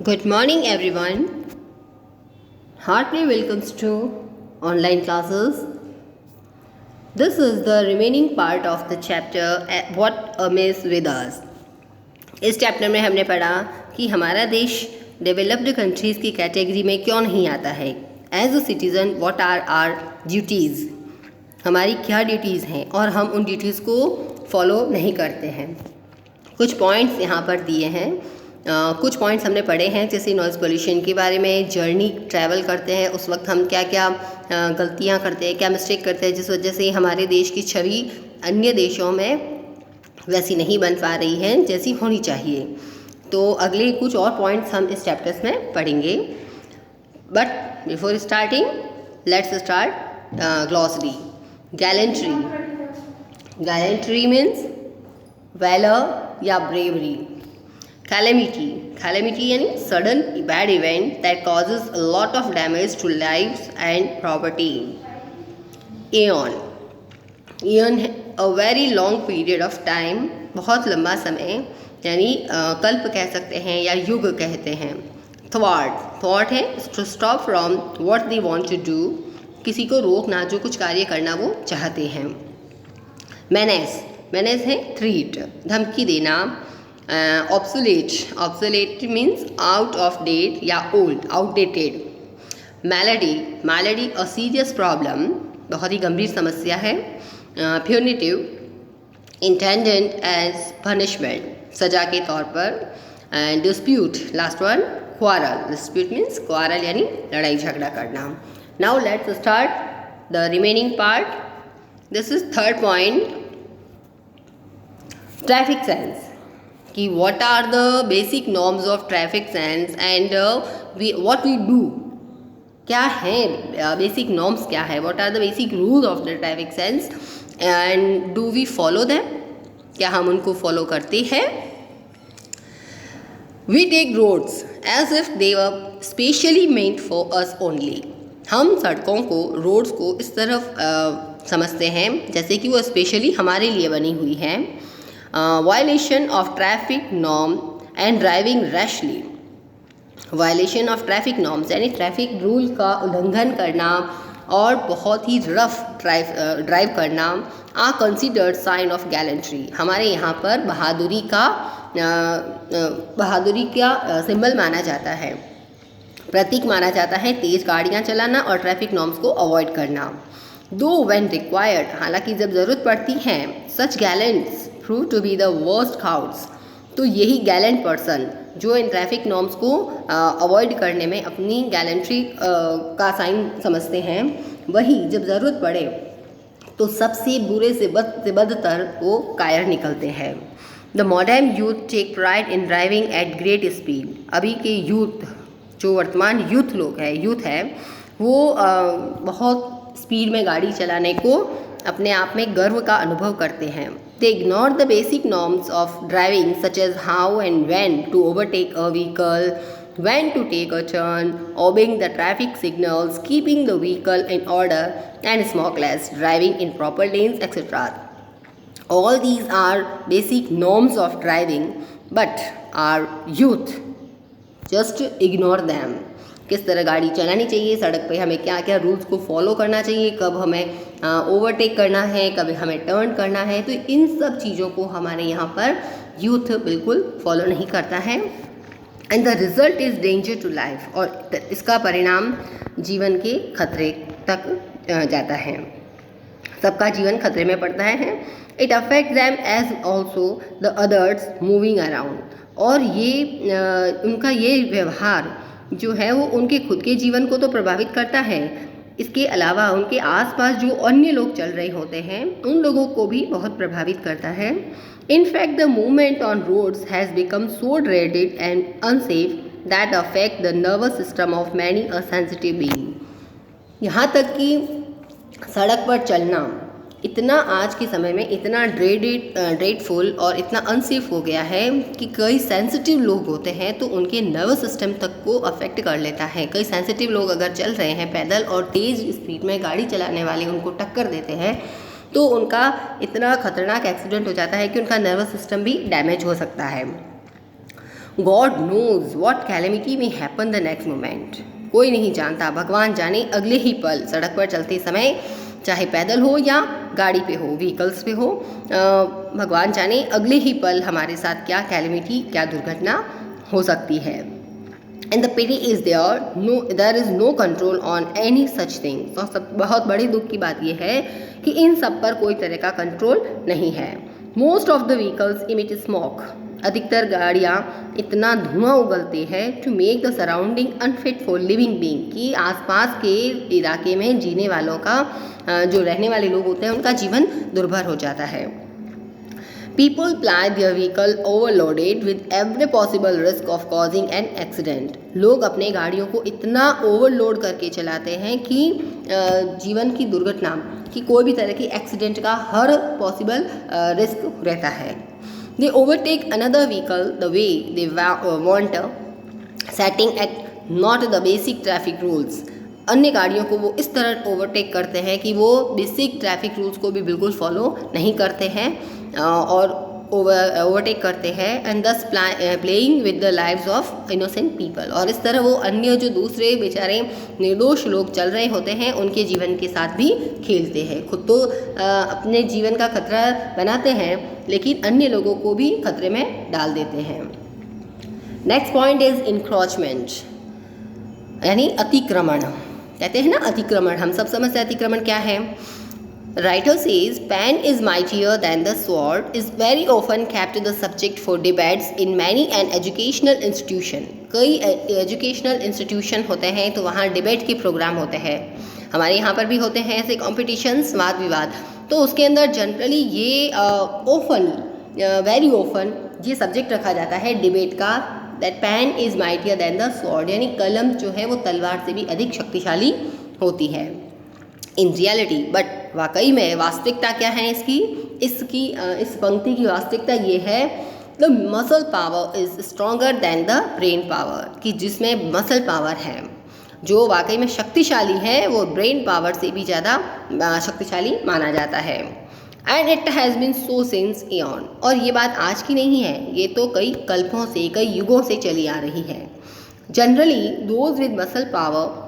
Good morning, everyone. Heartily welcomes to online classes. This is the remaining part of the chapter What Amiss with Us. इस chapter में हमने पढ़ा कि हमारा देश डेवलप्ड कंट्रीज़ की कैटेगरी में क्यों नहीं आता है. As a citizen what are are duties, हमारी क्या ड्यूटीज़ हैं और हम उन ड्यूटीज़ को फॉलो नहीं करते हैं. कुछ पॉइंट्स यहाँ पर दिए हैं. कुछ पॉइंट्स हमने पढ़े हैं, जैसे नॉइज़ पोल्यूशन के बारे में. जर्नी ट्रैवल करते हैं उस वक्त हम क्या क्या गलतियाँ करते हैं, क्या मिस्टेक करते हैं, जिस वजह से हमारे देश की छवि अन्य देशों में वैसी नहीं बन पा रही है जैसी होनी चाहिए. तो अगले कुछ और पॉइंट्स हम इस चैप्टर्स में पढ़ेंगे. But before starting let's start glossary. Gallantry. Gallantry means valour या ब्रेवरी. कैलेमिटी. कैलेमिटी यानी sudden bad event that causes a lot of damage to lives and property. Aeon. Aeon a very long period of time, बहुत लंबा समय, यानी कल्प कह सकते हैं या युग कहते हैं. थॉट. थॉट है to stop from what they want to do, किसी को रोकना जो कुछ कार्य करना वो चाहते हैं. मैनेस. मैनेस है थ्रीट, धमकी देना. Obsolete. Obsolete means out of date या old, outdated. Malady. Malady a serious problem, बहुत ही गंभीर समस्या है. प्यूनिटिव. इंटेंडेड एज पनिशमेंट, सजा के तौर पर. Dispute. Last one quarrel. Dispute means quarrel यानी लड़ाई झगड़ा करना. Now let's start the remaining part. This is third point, traffic sense. कि what are the basic norms of traffic sense and what we do. क्या है basic norms, क्या है, what are the basic rules of the traffic sense and do we follow them, क्या हम उनको follow करते हैं. We take roads as if they were specially meant for us only. हम सड़कों को, रोड्स को इस तरफ समझते हैं जैसे कि वो स्पेशली हमारे लिए बनी हुई हैं. Violation of traffic norm and driving rashly. Violation of traffic norms यानी ट्रैफिक रूल का उल्लंघन करना और बहुत ही रफ ड्राइव करना are considered sign of gallantry. हमारे यहाँ पर बहादुरी का सिंबल माना जाता है, प्रतीक माना जाता है तेज़ गाड़ियाँ चलाना और ट्रैफिक नॉर्म्स को अवॉइड करना. दो व्हेन रिक्वायर्ड, हालांकि जब ज़रूरत पड़ती है, such gallants prove to be the worst cowards. तो यही गैलेंट पर्सन जो इन ट्रैफिक नॉर्म्स को अवॉइड करने में अपनी गैलेंट्री का साइन समझते हैं, वही जब ज़रूरत पड़े तो सबसे बुरे से बदतर वो कायर निकलते हैं. The modern youth take pride in driving at great speed. अभी के यूथ, जो वर्तमान यूथ है वो बहुत स्पीड में गाड़ी चलाने को अपने आप में गर्व का अनुभव करते हैं. They ignore the basic norms of driving such as how and when to overtake a vehicle, when to take a turn, obeying the traffic signals, keeping the vehicle in order and smoke less, driving in proper lanes, etc. All these are basic norms of driving, but our youth just ignore them. किस तरह गाड़ी चलानी चाहिए, सड़क पे हमें क्या क्या रूल्स को फॉलो करना चाहिए, कब हमें ओवरटेक करना है, कब हमें टर्न करना है, तो इन सब चीज़ों को हमारे यहाँ पर यूथ बिल्कुल फॉलो नहीं करता है. And the result is danger to life. और इसका परिणाम जीवन के खतरे तक जाता है, सबका जीवन खतरे में पड़ता है. It affect them as also the others moving around. और ये उनका ये व्यवहार जो है वो उनके खुद के जीवन को तो प्रभावित करता है, इसके अलावा उनके आसपास जो अन्य लोग चल रहे होते हैं उन लोगों को भी बहुत प्रभावित करता है. In fact the movement on roads has become so dreaded and unsafe that affect the nervous system of many a sensitive being. यहाँ तक कि सड़क पर चलना इतना आज के समय में इतना ड्रेडफुल और इतना अनसेफ हो गया है कि कई सेंसिटिव लोग होते हैं तो उनके नर्वस सिस्टम तक को अफेक्ट कर लेता है. कई सेंसिटिव लोग अगर चल रहे हैं पैदल और तेज़ स्पीड में गाड़ी चलाने वाले उनको टक्कर देते हैं तो उनका इतना खतरनाक एक्सीडेंट हो जाता है कि उनका नर्वस सिस्टम भी डैमेज हो सकता है. गॉड नोज वॉट कैलेमिटी में हैपन द नेक्स्ट मोमेंट। कोई नहीं जानता, भगवान जाने अगले ही पल सड़क पर चलते समय, चाहे पैदल हो या गाड़ी पे हो, व्हीकल्स पे हो, भगवान जाने अगले ही पल हमारे साथ क्या कैलेमिटी, क्या दुर्घटना हो सकती है। And the pity is there is no control on any such thing. तो सब बहुत बड़ी दुख की बात यह है कि इन सब पर कोई तरह का कंट्रोल नहीं है। Most of the vehicles emit smoke. अधिकतर गाड़ियाँ इतना धुआं उगलते हैं to make the surrounding unfit for living being, कि आसपास के इलाके में जीने वालों का, जो रहने वाले लोग होते हैं, उनका जीवन दुर्भर हो जाता है। People ply their vehicle overloaded with every possible risk of causing an accident. लोग अपने गाड़ियों को इतना ओवरलोड करके चलाते हैं कि जीवन की दुर्घटना की, कोई भी तरह की एक्सीडेंट का हर पॉसिबल रिस्क रहता है। They overtake another vehicle the way they want, setting at not the basic traffic rules. अन्य गाड़ियों को वो इस तरह ओवरटेक करते हैं कि वो बेसिक ट्रैफिक रूल्स को भी बिल्कुल फॉलो नहीं करते हैं और ओवरटेक करते हैं। एंड दस playing with the lives of innocent people. और इस तरह वो अन्य जो दूसरे बेचारे निर्दोष लोग चल रहे होते हैं उनके जीवन के साथ भी खेलते हैं। खुद तो अपने जीवन का खतरा बनाते हैं, लेकिन अन्य लोगों को भी खतरे में डाल देते हैं। नेक्स्ट पॉइंट इज इंक्रोचमेंट, यानी अतिक्रमण। कहते हैं ना अतिक्रमण, हम सब समझते हैं अतिक्रमण क्या है। Writer says pen is mightier than the sword is very often kept the subject for debates in many an educational institution. कई एजुकेशनल इंस्टीट्यूशन होते हैं तो वहाँ डिबेट के प्रोग्राम होते हैं। हमारे यहाँ पर भी होते हैं ऐसे कॉम्पिटिशन्स, वाद विवाद। तो उसके अंदर जनरली ये वेरी ऑफन ये सब्जेक्ट रखा जाता है डिबेट का, that pen is mightier than the sword, यानी कलम जो है वो तलवार से भी अधिक शक्तिशाली होती है। इन रियलिटी, बट वाकई में वास्तविकता क्या है इस पंक्ति की वास्तविकता ये है, the muscle power is stronger than the brain power, कि जिसमें मसल पावर है, जो वाकई में शक्तिशाली है, वो ब्रेन पावर से भी ज़्यादा शक्तिशाली माना जाता है। And it has been so since aeon, और ये बात आज की नहीं है, ये तो कई कल्पों से, कई युगों से चली आ रही है। Generally those with muscle power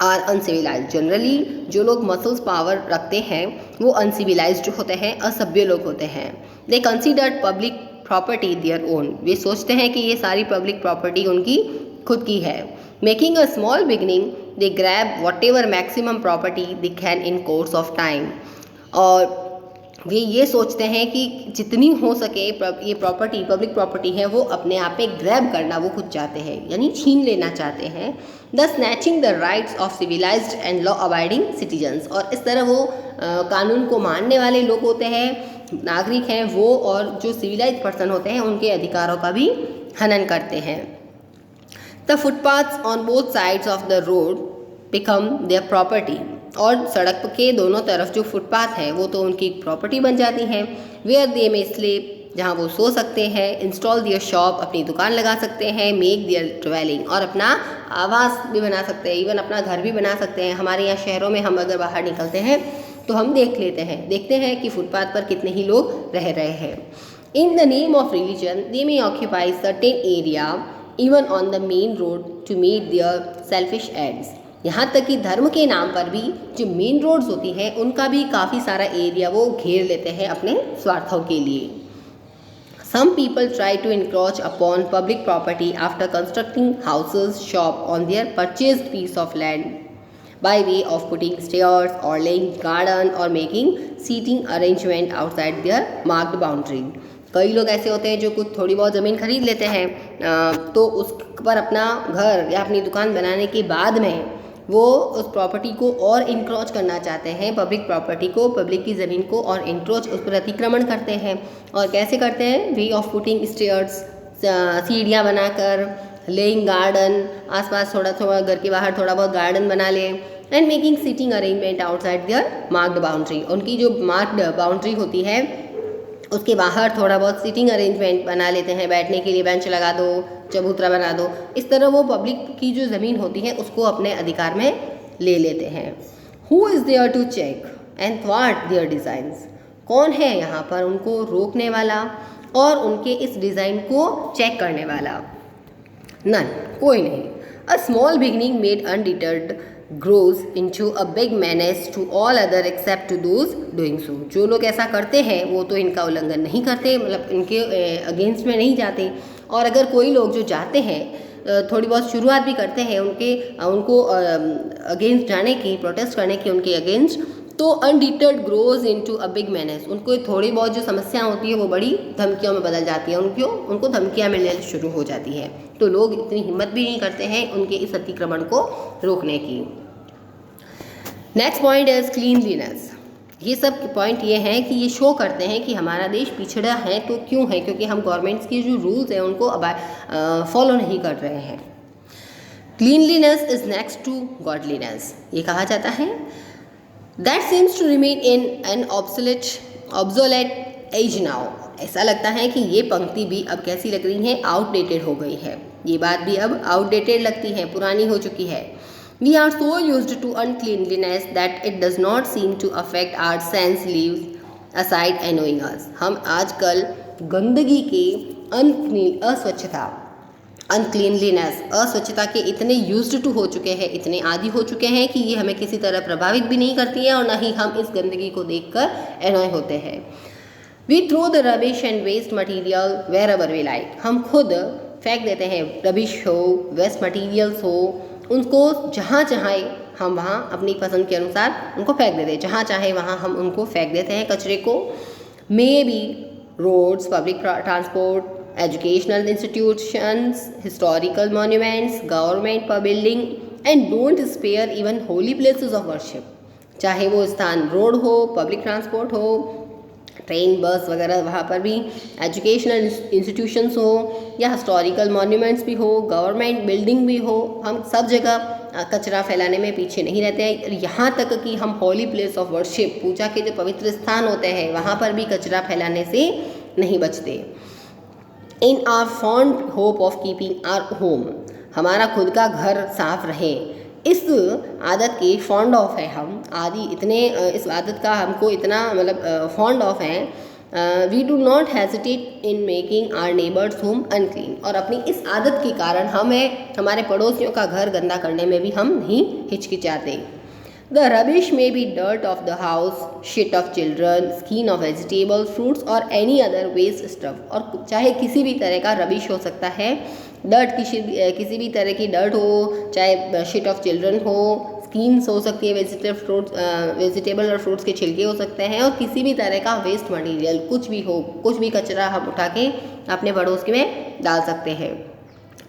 are uncivilise, generally जो लोग मसल्स पावर रखते हैं वो अनसिविलाइज्ड होते हैं, असभ्य लोग होते हैं। They consider public property their own, वे सोचते हैं कि ये सारी पब्लिक प्रॉपर्टी उनकी खुद की है। Making a small beginning they grab what ever maximum property they can in course of time, और वे ये सोचते हैं कि जितनी हो सके ये प्रॉपर्टी, पब्लिक प्रॉपर्टी है, वो अपने आप में ग्रैब करना वो खुद चाहते हैं, यानी छीन लेना चाहते हैं। The snatching the rights of civilised and law abiding citizens, और इस तरह वो कानून को मानने वाले लोग होते हैं, नागरिक हैं वो, और जो सिविलाइज पर्सन होते हैं उनके अधिकारों का भी हनन करते हैं। The footpaths on both sides of the road become their property, और सड़क के दोनों तरफ जो फुटपाथ है वो तो उनकी प्रॉपर्टी बन जाती हैं। वेयर दे में स्लीप, जहाँ वो सो सकते हैं। इंस्टॉल दियर शॉप, अपनी दुकान लगा सकते हैं। मेक दियर ड्वेलिंग, और अपना आवास भी बना सकते हैं, इवन अपना घर भी बना सकते हैं। हमारे यहाँ शहरों में हम अगर बाहर निकलते हैं तो हम देखते हैं कि फुटपाथ पर कितने ही लोग रह रहे हैं। In the name of religion they may occupy certain area even on the main road to meet their selfish ends, यहाँ तक कि धर्म के नाम पर भी जो मेन रोड्स होती हैं उनका भी काफ़ी सारा एरिया वो घेर लेते हैं अपने स्वार्थों के लिए। Some people try to encroach upon public property after constructing houses, shop on their purchased piece of land by way of putting stairs or laying garden or making seating arrangement outside their marked boundary. कई लोग ऐसे होते हैं जो कुछ थोड़ी बहुत ज़मीन खरीद लेते हैं, तो उस पर अपना घर या अपनी दुकान बनाने के बाद में वो उस प्रॉपर्टी को और इंक्रोच करना चाहते हैं, पब्लिक प्रॉपर्टी को, पब्लिक की ज़मीन को, और इंक्रोच उस पर अतिक्रमण करते हैं। और कैसे करते हैं? वे ऑफ पुटिंग स्टेयर्स, सीढ़ियाँ बनाकर, लेइंग गार्डन, आसपास थोड़ा घर के बाहर थोड़ा बहुत गार्डन बना लें, and making seating arrangement outside their marked boundary, उनकी जो मार्क्ड बाउंड्री होती है उसके बाहर थोड़ा बहुत सीटिंग अरेंजमेंट बना लेते हैं, बैठने के लिए बेंच लगा दो, चबूतरा बना दो। इस तरह वो पब्लिक की जो ज़मीन होती है उसको अपने अधिकार में ले लेते हैं। Who is there to check and थ्वाट देयर डिज़ाइंस, कौन है यहाँ पर उनको रोकने वाला और उनके इस डिज़ाइन को चेक करने वाला? नन, कोई नहीं। A small beginning made undeterred grows into a big menace to all other except to those doing so. जो लोग ऐसा करते हैं वो तो इनका उल्लंघन नहीं करते, मतलब इनके अगेंस्ट में नहीं जाते, और अगर कोई लोग जो जाते हैं थोड़ी बहुत शुरुआत भी करते हैं उनको अगेंस्ट जाने की, प्रोटेस्ट करने की उनके अगेंस्ट, तो undeterred grows into a big manage, उनको थोड़ी बहुत जो समस्या होती है वो बड़ी धमकियों में बदल जाती है, उनको धमकियाँ मिलने शुरू हो जाती है। तो लोग इतनी हिम्मत भी नहीं करते हैं उनके इस अतिक्रमण को रोकने की। Next point is cleanliness. ये सब पॉइंट ये हैं कि ये शो करते हैं कि हमारा देश पिछड़ा है, तो क्यों है? क्योंकि हम गवर्नमेंट्स की जो रूल्स हैं उनको फॉलो नहीं कर रहे हैं। Cleanliness is next to godliness. ये कहा जाता है that seems to remain in an obsolete age now. ऐसा लगता है कि ये पंक्ति भी अब कैसी लग रही है? आउटडेटेड हो गई है। ये बात भी अब आउटडेटेड लगती है, पुरानी हो चुकी है। We are so used to uncleanliness that it does not seem to affect our sense leaves aside annoying us. हम आजकल गंदगी के अस्वच्छता के इतने यूज्ड टू हो चुके हैं, इतने आदी हो चुके हैं कि ये हमें किसी तरह प्रभावित भी नहीं करती है और ना ही हम इस गंदगी को देखकर एनॉय होते हैं। We throw the rubbish and waste material wherever we like. हम खुद फेंक देते हैं, रबिश हो, वेस्ट मटीरियल्स हो, उनको जहाँ चाहे हम वहाँ अपनी पसंद के अनुसार उनको फेंक देते हैं, जहाँ चाहे वहाँ हम उनको फेंक देते हैं कचरे को। May be roads, public transport, educational institutions, historical monuments, government पर building, and don't spare even holy places of worship. चाहे वो स्थान रोड हो, पब्लिक ट्रांसपोर्ट हो, ट्रेन, बस वगैरह, वहाँ पर भी एजुकेशनल इंस्टीट्यूशंस हो या हिस्टोरिकल मॉन्यूमेंट्स भी हो, गवर्नमेंट बिल्डिंग भी हो, हम सब जगह कचरा फैलाने में पीछे नहीं रहते हैं। यहाँ तक कि हम हॉली प्लेस ऑफ वर्शिप, पूजा के जो पवित्र स्थान होते हैं, वहाँ पर भी कचरा फैलाने से नहीं बचते। In our fond hope of keeping our home, हमारा खुद का घर साफ रहे, इस आदत के फॉन्ड ऑफ है हम, आदि इतने इस आदत का हमको इतना मतलब फॉन्ड ऑफ है। We do not hesitate in making our neighbours home unclean, और अपनी इस आदत के कारण हमें हमारे पड़ोसियों का घर गंदा करने में भी हम नहीं हिचकिचाते। The rubbish may be dirt of the house, shit of children, skin of vegetables, fruits और एनी अदर वेस्ट स्टफ, और चाहे किसी भी तरह का रबिश हो सकता है, डर्ट किसी भी तरह की डर्ट हो, चाहे शिट ऑफ चिल्ड्रन हो, स्किन्स हो सकती है, वेजिटेबल और फ्रूट्स के छिलके हो सकते हैं, और किसी भी तरह का वेस्ट मटेरियल कुछ भी हो, कुछ भी कचरा हम उठा के अपने पड़ोस में डाल सकते हैं,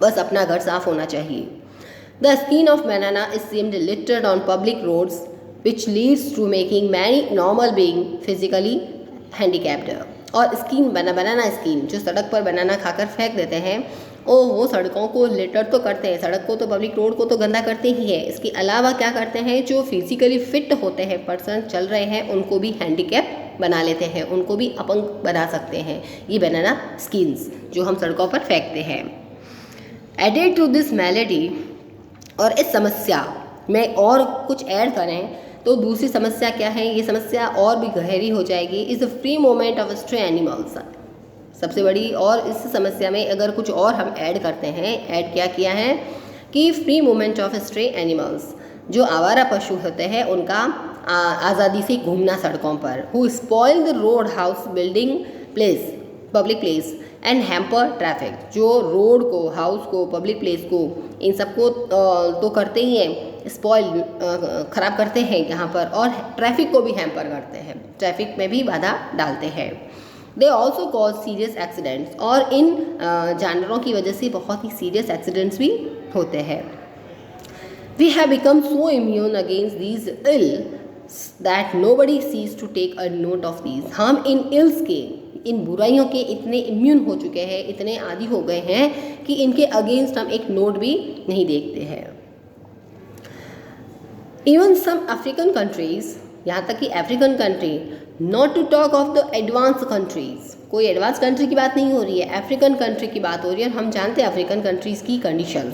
बस अपना घर साफ होना चाहिए। The skin of banana is seemed littered on public roads which leads to making many normal being physically handicapped. और बनाना स्किन, जो सड़क पर बनाना खाकर फेंक देते हैं, वो सड़कों को लिटर तो करते हैं, सड़क को तो, पब्लिक रोड को तो गंदा करते ही है, इसके अलावा क्या करते हैं, जो फिजिकली फिट होते हैं पर्सन, चल रहे हैं, उनको भी हैंडीकैप बना लेते हैं, उनको भी अपंग बना सकते हैं, ये बनाना स्किन्स जो हम सड़कों पर फेंकते हैं। एडेड टू दिस मेलेडी, और इस समस्या में और कुछ ऐड करें तो दूसरी समस्या क्या है, ये समस्या और भी गहरी हो जाएगी। Is the free movement of stray animals, सबसे बड़ी, और इस समस्या में अगर कुछ और हम ऐड करते हैं, ऐड क्या किया है कि free movement of stray animals, जो आवारा पशु होते हैं उनका आज़ादी से घूमना सड़कों पर, who spoil the road, house, building, place, public place and hamper traffic, जो रोड को, हाउस को, पब्लिक प्लेस को, इन सबको तो करते ही हैं, स्पॉइल ख़राब करते हैं यहाँ पर, और ट्रैफिक को भी हैम्पर करते हैं, ट्रैफिक में भी बाधा डालते हैं। They also cause serious accidents, और इन जानवरों की वजह से बहुत ही सीरियस एक्सीडेंट्स भी होते हैं। We have become so immune against these ill that nobody sees to take a note of these, हम इन इल्स के, इन बुराइयों के इतने इम्यून हो चुके हैं, इतने आदी हो गए हैं कि इनके अगेंस्ट हम एक नोट भी नहीं देखते हैं। इवन सम अफ्रीकन कंट्रीज, यहाँ तक कि African country, not to talk of the advance countries, कोई एडवांस कंट्री की बात नहीं हो रही है, अफ्रीकन कंट्री की बात हो रही है, और हम जानते हैं अफ्रीकन कंट्रीज़ की condition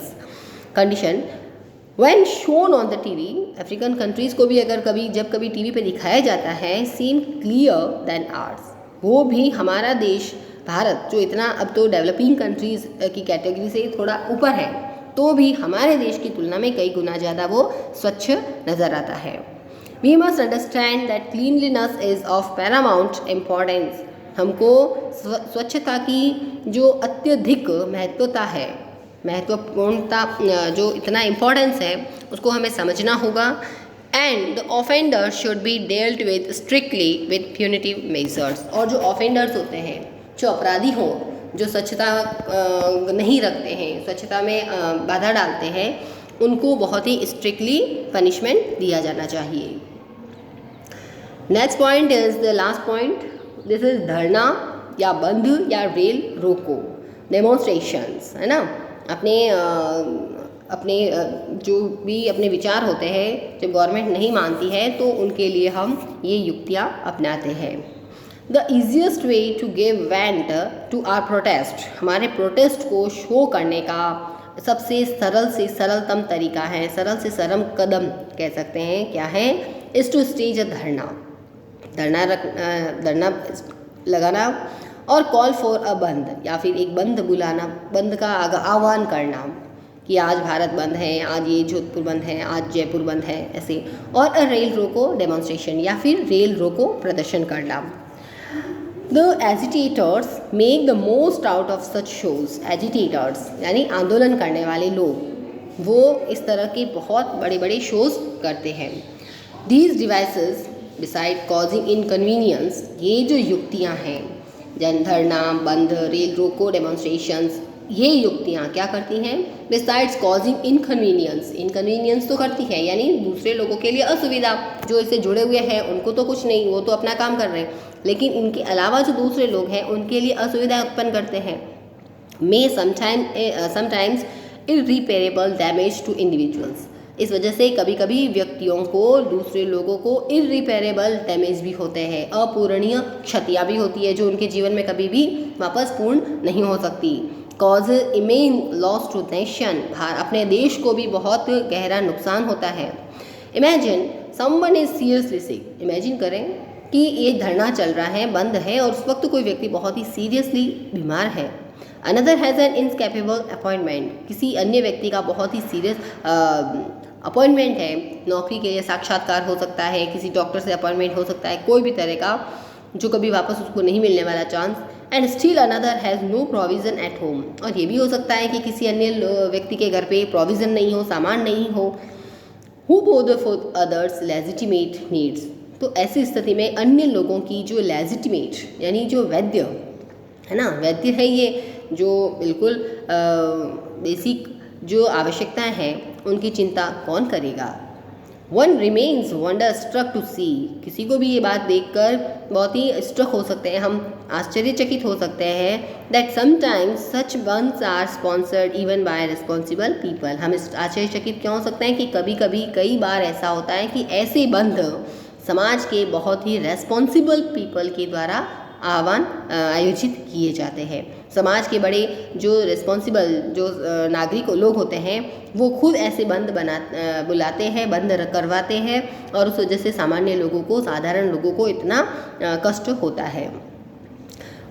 when shown on the TV, African countries को भी अगर जब कभी टीवी पे दिखाया जाता है, सीम क्लियर देन आर्स, वो भी हमारा देश भारत जो इतना अब तो डेवलपिंग कंट्रीज़ की कैटेगरी से थोड़ा ऊपर है, तो भी हमारे देश की तुलना में कई गुना ज़्यादा वो स्वच्छ नज़र आता है। We must understand that cleanliness is of paramount importance. हमको स्वच्छता की जो अत्यधिक महत्वपूर्णता जो इतना इम्पोर्टेंस है उसको हमें समझना होगा। And the offender should be dealt with strictly with punitive measures. और जो ऑफेंडर्स होते हैं, जो अपराधी हों, जो स्वच्छता नहीं रखते हैं, स्वच्छता में बाधा डालते हैं, उनको बहुत ही स्ट्रिक्टली पनिशमेंट दिया जाना चाहिए। Next point is the last point, this is धरना या बंद या रेल रोको, डेमोन्स्ट्रेशंस, है ना। अपने जो भी अपने विचार होते हैं, जब गवर्नमेंट नहीं मानती है तो उनके लिए हम ये युक्तियाँ अपनाते हैं। The easiest way to give vent to our protest, हमारे प्रोटेस्ट को शो करने का सबसे सरल से सरलतम तरीका है, सरल से सरल कदम कह सकते हैं, क्या है, इज़ टू स्टेज अ धरना लगाना और कॉल फॉर अ बंद, या फिर एक बंद बुलाना, बंद का आह्वान करना कि आज भारत बंद है, आज ये जोधपुर बंद है, आज जयपुर बंद है, ऐसे। और अ रेल रोको डेमोन्स्ट्रेशन, या फिर रेल रोको प्रदर्शन करना। The agitators make the most out of such shows. Agitators यानी आंदोलन करने वाले लोग, वो इस तरह के बहुत बड़े बड़े शोज करते हैं। These devices beside causing inconvenience, ये जो युक्तियाँ हैं, जन धरना, बंद, रेल रोको, डेमोन्स्ट्रेशंस, ये युक्तियाँ क्या करती हैं, बिसाइड्स कॉजिंग इनकन्वीनियंस तो करती है, यानी दूसरे लोगों के लिए असुविधा। जो इससे जुड़े हुए हैं उनको तो कुछ नहीं, वो तो अपना काम कर रहे हैं, लेकिन इनके अलावा जो दूसरे लोग हैं उनके लिए असुविधा उत्पन्न करते हैं। May sometimes irreparable damage to individuals, इस वजह से कभी कभी व्यक्तियों को, दूसरे लोगों को इररिपेरेबल डैमेज भी होते हैं, अपूरणीय क्षतियाँ भी होती है जो उनके जीवन में कभी भी वापस पूर्ण नहीं हो सकती। कॉज इमेन लॉस टू नेशन, अपने देश को भी बहुत गहरा नुकसान होता है। Imagine someone is seriously sick, imagine करें कि ये धरना चल रहा है, बंद है, और उस वक्त कोई व्यक्ति बहुत ही सीरियसली बीमार है। Another has an incapable appointment, किसी अन्य व्यक्ति का बहुत ही सीरियस अपॉइंटमेंट है, नौकरी के लिए साक्षात्कार हो सकता है, किसी डॉक्टर से अपॉइंटमेंट हो सकता है, कोई भी तरह का जो कभी वापस उसको नहीं मिलने वाला chance. And still another has no provision at home, और ये भी हो सकता है कि किसी अन्य व्यक्ति के घर पे प्रोविज़न नहीं हो, सामान नहीं हो। Who bother for others legitimate needs, तो ऐसी स्थिति में अन्य लोगों की जो लेजिटिमेट यानी जो वैद्य है ना, वैद्य है ये जो बिल्कुल बेसिक जो आवश्यकताएं हैं उनकी चिंता कौन करेगा। One remains wonder struck to see, किसी को भी ये बात देखकर बहुत ही स्ट्रक हो सकते हैं, हम आश्चर्यचकित हो सकते हैं। That sometimes such bandhs are sponsored even by responsible people, हम आश्चर्यचकित क्यों हो सकते हैं कि कभी कभी कई बार ऐसा होता है कि ऐसे बंद समाज के बहुत ही रेस्पॉन्सिबल पीपल के द्वारा आयोजित किए जाते हैं। समाज के बड़े जो रिस्पॉन्सिबल जो नागरिक लोग होते हैं वो खुद ऐसे बंद बुलाते हैं, बंद करवाते हैं, और उस वजह से सामान्य लोगों को, साधारण लोगों को इतना कष्ट होता है।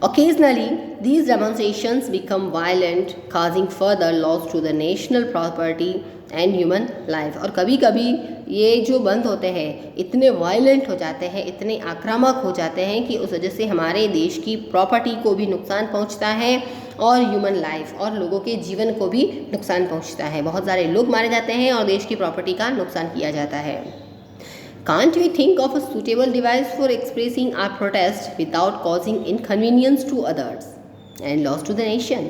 Occasionally, these demonstrations become violent, causing further loss to the national property and human life. और कभी कभी ये जो बंद होते हैं इतने वायलेंट हो जाते हैं, इतने आक्रामक हो जाते हैं कि उस वजह से हमारे देश की प्रॉपर्टी को भी नुकसान पहुंचता है और ह्यूमन लाइफ और लोगों के जीवन को भी नुकसान पहुंचता है। बहुत सारे लोग मारे जाते हैं और देश की प्रॉपर्टी का नुकसान किया जाता है। Can't we think of a suitable device for expressing our protest without causing inconvenience to others and loss to the nation?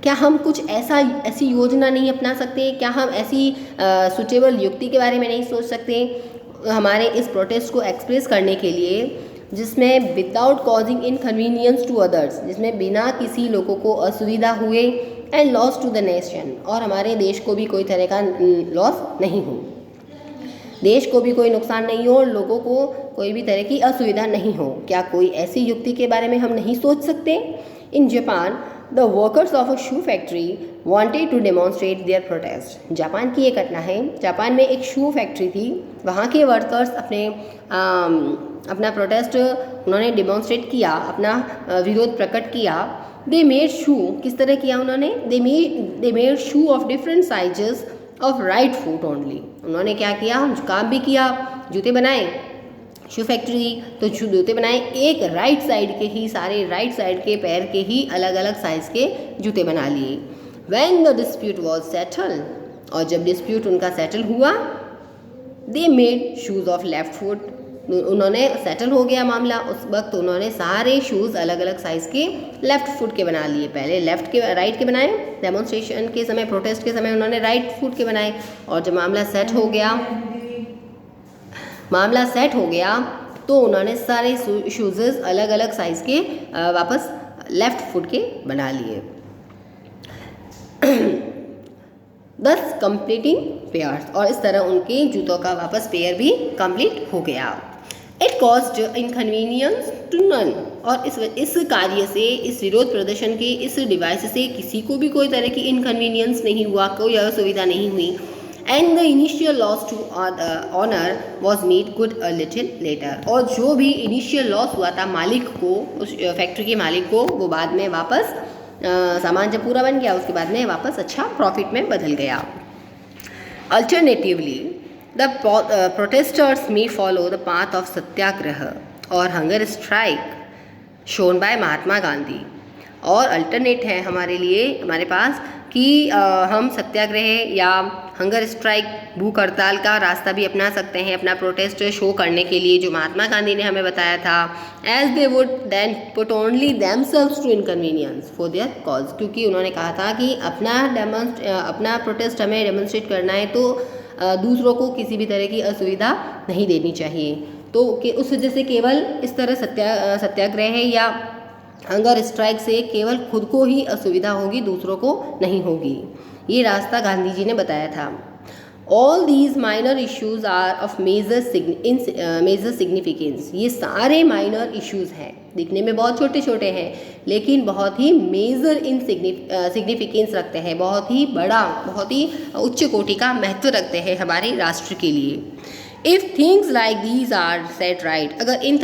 क्या हम कुछ ऐसी योजना नहीं अपना सकते? क्या हम ऐसी सुटेबल युक्ति के बारे में नहीं सोच सकते हमारे इस प्रोटेस्ट को एक्सप्रेस करने के लिए, जिसमें without causing inconvenience to others, जिसमें बिना किसी लोगों को असुविधा हुए, and loss to the nation, और हमारे देश को भी कोई तरह का लॉस नहीं हो, देश को भी कोई नुकसान नहीं हो और लोगों को कोई भी तरह की असुविधा नहीं हो। क्या कोई ऐसी युक्ति के बारे में हम नहीं सोच सकते? In Japan the workers of a shoe factory wanted to demonstrate their protest. Japan की ये घटना है। जापान में एक शू फैक्ट्री थी, वहाँ के वर्कर्स अपना प्रोटेस्ट उन्होंने डेमोन्स्ट्रेट किया, अपना विरोध प्रकट किया। दे मेड शू, किस तरह किया उन्होंने? They made shoe of different sizes of right foot only. उन्होंने क्या किया? काम भी किया, जूते बनाए, शू फैक्ट्री तो जूते बनाए, एक राइट साइड के ही, सारे राइट साइड के पैर के ही अलग अलग साइज़ के जूते बना लिए। When the dispute was settle, और जब डिस्प्यूट उनका सेटल हुआ, they made shoes of left foot, उन्होंने सेटल हो गया मामला, उस वक्त उन्होंने सारे शूज़ अलग अलग साइज़ के लेफ़्ट फुट के बना लिए। पहले लेफ़्ट के, राइट के बनाए, डेमोन्स्ट्रेशन के समय, प्रोटेस्ट के समय उन्होंने राइट फुट के बनाए, और जब मामला सेट हो गया तो उन्होंने सारे शूज़ अलग अलग साइज़ के वापस लेफ़्ट फुट के बना लिए। 10 कंप्लीटिंग पेयर्स, और इस तरह उनके जूतों का वापस पेयर भी कंप्लीट हो गया। It caused inconvenience to none, और इस कार्य से, इस विरोध प्रदर्शन के इस डिवाइस से किसी को भी कोई तरह की इनकन्वीनियंस नहीं हुआ, कोई असुविधा नहीं हुई। And the initial loss to owner was made good a little later, और जो भी इनिशियल लॉस हुआ था मालिक को, उस फैक्ट्री के मालिक को, वो बाद में वापस सामान जब पूरा बन गया उसके बाद में वापस अच्छा प्रॉफिट में बदल गया। Alternatively the protesters may follow the path of satyagraha और hunger strike shown by Mahatma Gandhi. और अल्टरनेट है हमारे लिए, हमारे पास कि हम सत्याग्रह या हंगर स्ट्राइक, भूख हड़ताल का रास्ता भी अपना सकते हैं अपना प्रोटेस्ट शो करने के लिए, जो महात्मा गांधी ने हमें बताया था। As they would then put only themselves to inconvenience for their cause, क्योंकि उन्होंने कहा था कि अपना प्रोटेस्ट हमें डेमोन्स्ट्रेट करना है तो दूसरों को किसी भी तरह की असुविधा नहीं देनी चाहिए। तो उस वजह से केवल इस तरह सत्याग्रह या हंगर स्ट्राइक से केवल खुद को ही असुविधा होगी, दूसरों को नहीं होगी। ये रास्ता गांधी जी ने बताया था। All these minor issues are of major significance, ये सारे माइनर इश्यूज हैं, दिखने में बहुत छोटे छोटे हैं लेकिन बहुत ही मेजर इन सिग्निफिकेंस रखते हैं, बहुत ही बड़ा, बहुत ही उच्च कोटि का महत्व रखते हैं हमारे राष्ट्र के लिए। If things like these are set right, अगर इस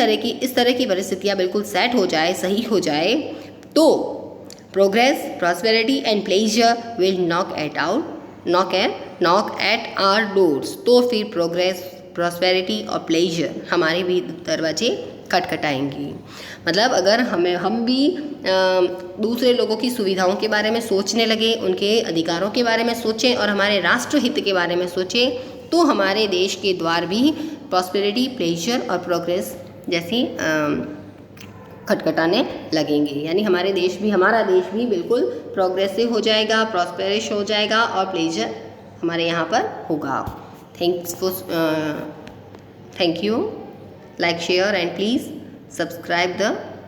तरह की परिस्थितियाँ बिल्कुल सेट हो जाए, सही हो जाए, तो progress, prosperity and pleasure will knock at our doors, तो फिर प्रोग्रेस, प्रॉस्पेरिटी और प्लेजर हमारे भी दरवाजे खटखटाएंगी। मतलब अगर हम भी दूसरे लोगों की सुविधाओं के बारे में सोचने लगे, उनके अधिकारों के बारे में सोचें और हमारे राष्ट्रहित के बारे में सोचें, तो हमारे देश के द्वार भी प्रॉस्पेरिटी, प्लेजर और प्रोग्रेस जैसी खटखटाने लगेंगे। यानी हमारा देश भी बिल्कुल प्रोग्रेसिव हो जाएगा, प्रॉस्पेरिश हो जाएगा और प्लेजर हमारे यहाँ पर होगा। Thank you, like, share and please subscribe the